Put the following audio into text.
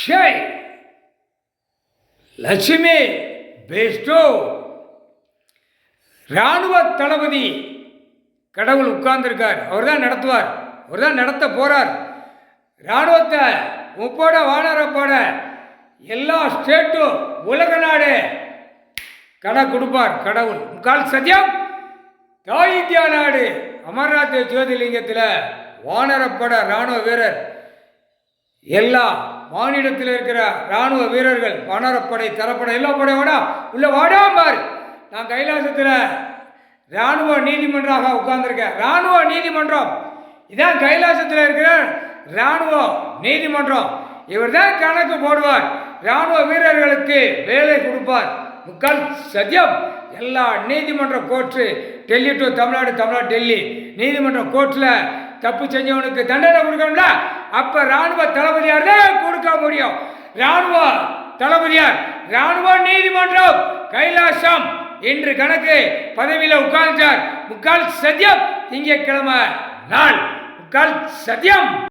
ஷேய் Lakshmi Bairstow இராணுவ தளபதி கடவுள் உட்கார்ந்துருக்கார். அவர் தான் நடத்துவார், அவர் தான் நடத்த போகிறார். இராணுவத்தை முப்போட வானரப்போட எல்லா ஸ்டேட்டும் உலக நாடு கணக்கு கொடுப்பார் கடவுள். முக்கால் சத்தியம் தாய் இந்தியா நாடு அமர்நாத் ஜோதிலிங்கத்தில் வானரப்பட இராணுவ வீரர் எல்லா மாநிலத்தில் இருக்கிற இராணுவ வீரர்கள் வானரப்படை தரப்படை எல்லா படையோட உள்ள வாடாம்பார். நான் கைலாசத்தில் இராணுவ நீதிமன்றாக உட்கார்ந்துருக்கேன். இராணுவ நீதிமன்றம் இதான் கைலாசத்தில் இருக்கிற இராணுவ நீதிமன்றம். இவர் தான் கணக்கு போடுவார், இராணுவ வீரர்களுக்கு வேலை கொடுப்பார். முக்கால் சத்தியம் எல்லா நீதிமன்ற கோர்ட்டு டெல்லி டு தமிழ்நாடு, தமிழ்நாடு டெல்லி நீதிமன்ற கோர்ட்டில் தப்பு செஞ்சவனுக்கு தண்டனை கொடுக்கணும்ல, அப்போ இராணுவ தளபதியார் தான் கொடுக்க முடியும். இராணுவ தளபதியார் இராணுவ நீதிமன்றம் கைலாசம் இன்று கணக்கு பதவியில் உட்கார்ந்தார். முக்கால் சத்தியம் திங்கட்கிழமை நாள் முக்கால் சத்தியம்.